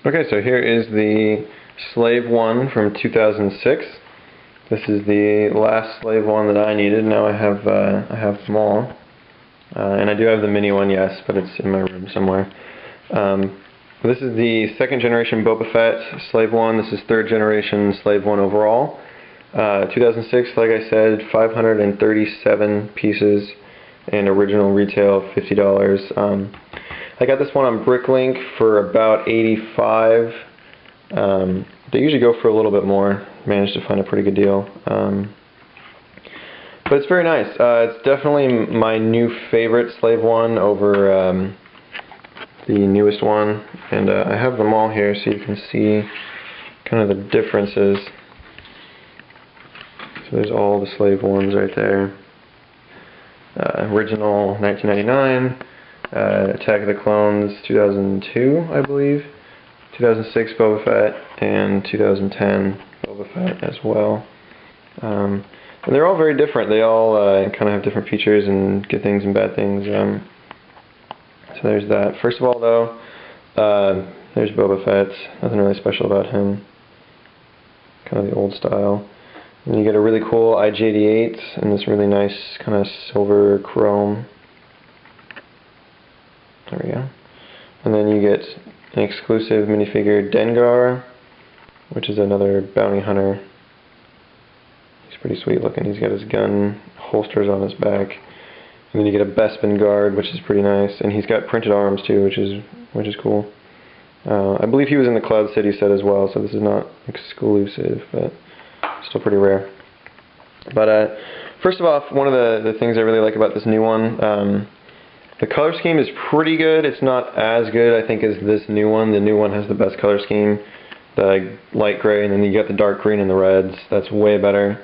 Okay, so here is the Slave 1 from 2006. This is the last Slave 1 that I needed. Now I have them all. And I do have the mini one, yes, but it's in my room somewhere. This is the second generation Boba Fett Slave 1. This is third generation Slave 1 overall. 2006, like I said, 537 pieces and original retail $50. I got this one on Bricklink for about $85. They usually go for a little bit more. Managed to find a pretty good deal. But it's very nice. It's definitely my new favorite Slave 1 over the newest one. And I have them all here so you can see kind of the differences. So there's all the Slave 1s right there. Original 1999. Attack of the Clones 2002, I believe, 2006 Boba Fett, and 2010 Boba Fett as well. And they're all very different. They all kind of have different features and good things and bad things. So there's that. First of all, though, there's Boba Fett. Nothing really special about him. Kind of the old style. And you get a really cool IG-88 and this really nice kind of silver chrome. There we go. And then you get an exclusive minifigure Dengar, which is another bounty hunter. He's pretty sweet looking. He's got his gun holsters on his back. And then you get a Bespin guard, which is pretty nice. And he's got printed arms too, which is cool. I believe he was in the Cloud City set as well, so this is not exclusive, but still pretty rare. But first of all, one of the things I really like about this new one, the color scheme is pretty good. It's not as good, I think, as this new one. The new one has the best color scheme. The light gray, and then you got the dark green and the reds. That's way better.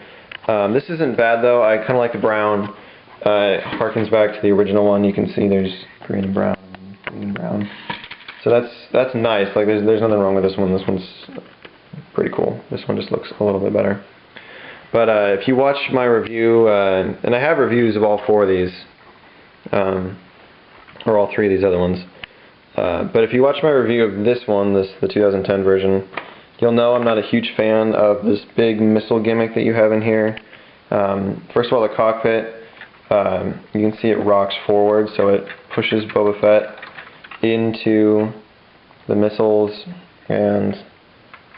This isn't bad, though. I kind of like the brown. It harkens back to the original one. You can see there's green and brown, green and brown. So that's nice. Like there's nothing wrong with this one. This one's pretty cool. This one just looks a little bit better. But if you watch my review, and I have reviews of all four of these, or all three of these other ones. But if you watch my review of this one, the 2010 version, you'll know I'm not a huge fan of this big missile gimmick that you have in here. First of all, the cockpit, you can see it rocks forward, so it pushes Boba Fett into the missiles, and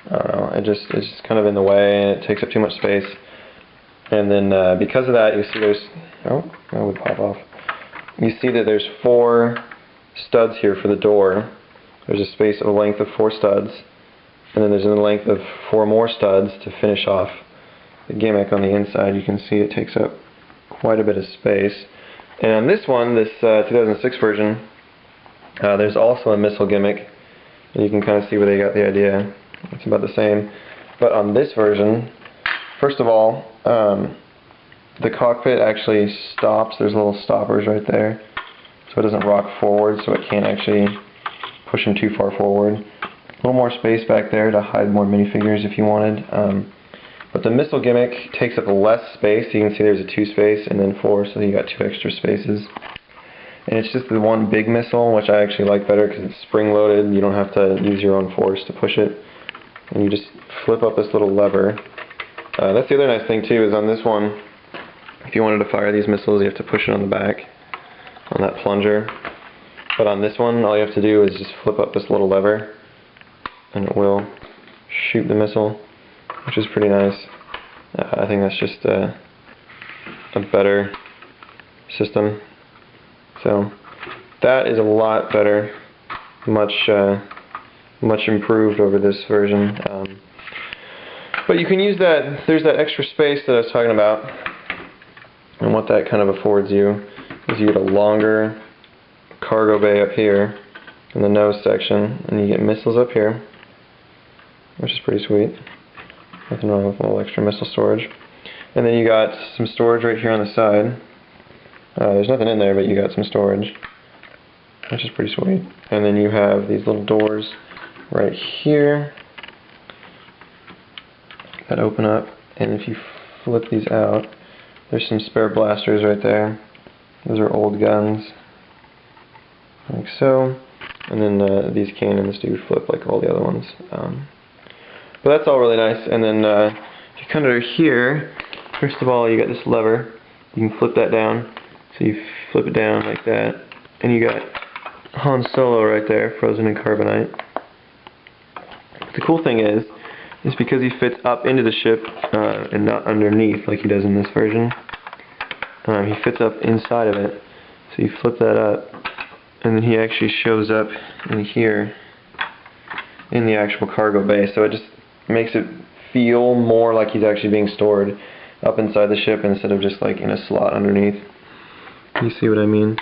I don't know, it's just kind of in the way, and it takes up too much space. And then because of that, you see there's, that would pop off. You see that there's 4 studs here for the door. There's a space of a length of 4 studs, and then there's a length of 4 more studs to finish off the gimmick on the inside. You can see it takes up quite a bit of space. And on this one, this 2006 version, there's also a missile gimmick, and you can kind of see where they got the idea. It's about the same. But on this version, first of all, the cockpit actually stops. There's little stoppers right there, so it doesn't rock forward, so it can't actually push them too far forward. A little more space back there to hide more minifigures if you wanted. But the missile gimmick takes up less space. You can see there's a 2 space and then 4, so you got 2 extra spaces. And it's just the one big missile, which I actually like better because it's spring-loaded. You don't have to use your own force to push it. And you just flip up this little lever. That's the other nice thing too, is on this one, if you wanted to fire these missiles, you have to push it on the back, on that plunger. But on this one, all you have to do is just flip up this little lever, and it will shoot the missile, which is pretty nice. I think that's just a better system. So that is a lot better, much improved over this version. But you can use that, there's that extra space that I was talking about, and what that kind of affords you is you get a longer cargo bay up here in the nose section, and you get missiles up here, which is pretty sweet. Nothing wrong with a little extra missile storage. And then you got some storage right here on the side. There's nothing in there, but you got some storage, which is pretty sweet. And then you have these little doors right here that open up, and if you flip these out, there's some spare blasters right there. Those are old guns, like so. and then these can and this do flip like all the other ones. But that's all really nice. And then if you come under here, first of all, you got this lever. You can flip that down. So you flip it down like that, and you got Han Solo right there, frozen in carbonite. But the cool thing is because he fits up into the ship and not underneath like he does in this version. He fits up inside of it. So you flip that up, and then he actually shows up in here in the actual cargo bay. So it just makes it feel more like he's actually being stored up inside the ship instead of just like in a slot underneath. You see what I mean?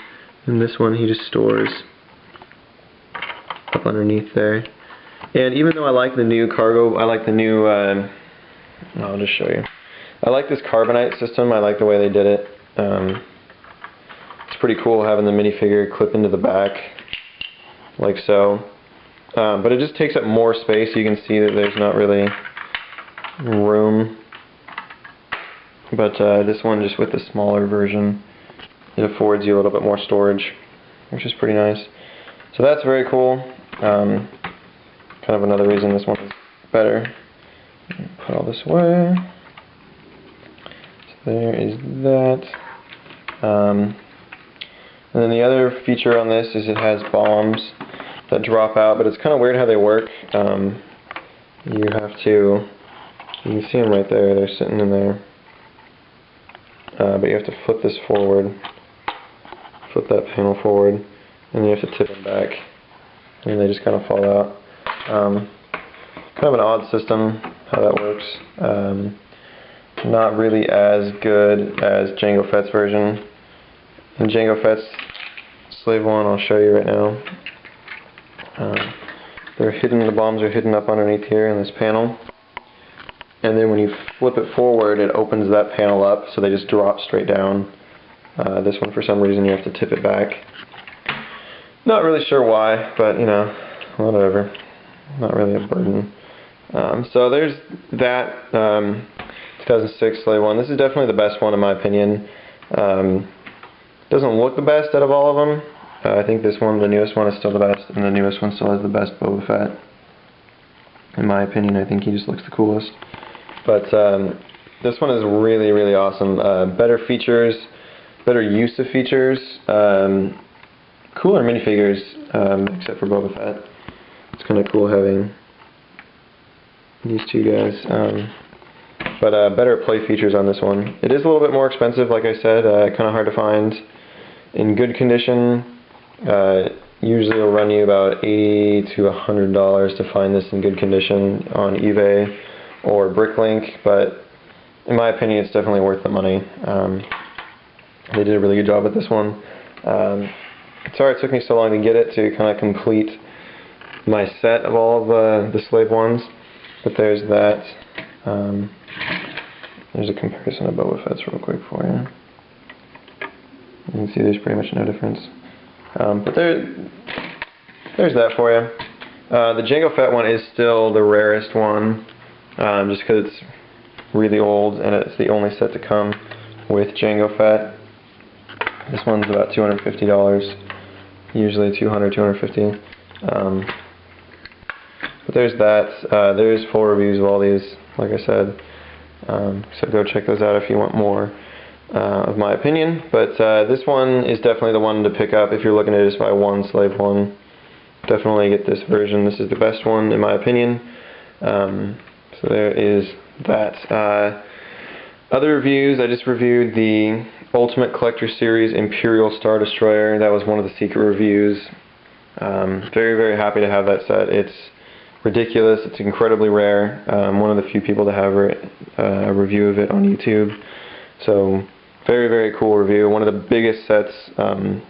In this one he just stores up underneath there. And even though I like the new cargo, I like the new, I'll just show you. I like this carbonite system, I like the way they did it. It's pretty cool having the minifigure clip into the back, like so. But it just takes up more space. You can see that there's not really room. But this one, just with the smaller version, it affords you a little bit more storage, which is pretty nice. So that's very cool. Kind of another reason this one is better. Put all this away. So there is that. And then the other feature on this is it has bombs that drop out, but it's kind of weird how they work. You can see them right there, they're sitting in there. But you have to flip this forward, flip that panel forward, and you have to tip them back, and they just kind of fall out. Kind of an odd system how that works. Not really as good as Jango Fett's version. In Jango Fett's Slave 1, I'll show you right now. They're hidden, the bombs are hidden up underneath here in this panel. And then when you flip it forward, it opens that panel up, so they just drop straight down. This one, for some reason, you have to tip it back. Not really sure why, but you know, whatever. Not really a burden. So there's that 2006 Slave 1. This is definitely the best one in my opinion. Doesn't look the best out of all of them. I think this one, the newest one, is still the best, and the newest one still has the best Boba Fett. In my opinion, I think he just looks the coolest. But this one is really, really awesome. Better features, better use of features, cooler minifigures, except for Boba Fett. It's kind of cool having these two guys. But better play features on this one. It is a little bit more expensive, like I said, kind of hard to find in good condition. Usually it'll run you about $80 to $100 to find this in good condition on eBay or Bricklink, but in my opinion it's definitely worth the money. They did a really good job with this one. Sorry it took me so long to get it, to kind of complete my set of all of the Slave 1s, but there's that. There's a comparison of Boba Fett's real quick for you. You can see there's pretty much no difference. But there's that for you. The Jango Fett one is still the rarest one, just because it's really old and it's the only set to come with Jango Fett. This one's about $250, usually $200, $250. But there's that. There's full reviews of all these, like I said. So go check those out if you want more of my opinion. But this one is definitely the one to pick up if you're looking to just buy one Slave 1. Definitely get this version. This is the best one in my opinion. So there is that. Other reviews, I just reviewed the Ultimate Collector Series Imperial Star Destroyer. That was one of the secret reviews. Very, very happy to have that set. It's ridiculous. It's incredibly rare. One of the few people to have a review of it on YouTube. So very, very cool review. One of the biggest sets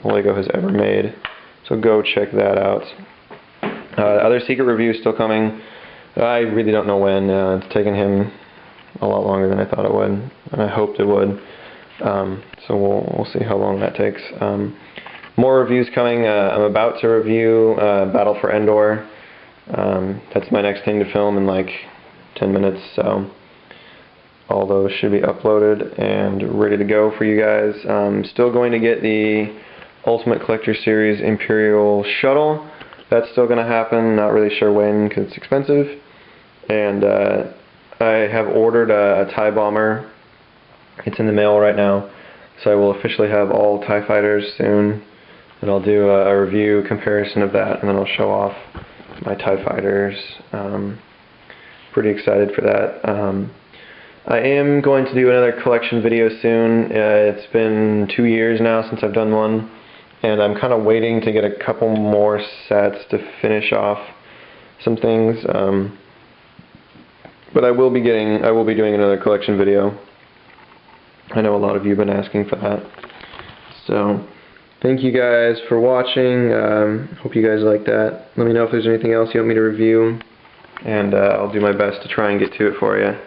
LEGO has ever made. So go check that out. Other secret reviews still coming. I really don't know when. It's taken him a lot longer than I thought it would, and I hoped it would. So we'll see how long that takes. More reviews coming. I'm about to review Battle for Endor. That's my next thing to film in like 10 minutes, so all those should be uploaded and ready to go for you guys. I'm still going to get the Ultimate Collector Series Imperial Shuttle. that's still going to happen. Not really sure when because it's expensive. And I have ordered a TIE bomber. It's in the mail right now. So I will officially have all TIE fighters soon. And I'll do a review comparison of that, and then I'll show off my TIE fighters. Pretty excited for that. I am going to do another collection video soon. It's been 2 years now since I've done one, and I'm kind of waiting to get a couple more sets to finish off some things. But I will be doing another collection video. I know a lot of you have been asking for that. So thank you guys for watching. Hope you guys like that. Let me know if there's anything else you want me to review, and I'll do my best to try and get to it for you.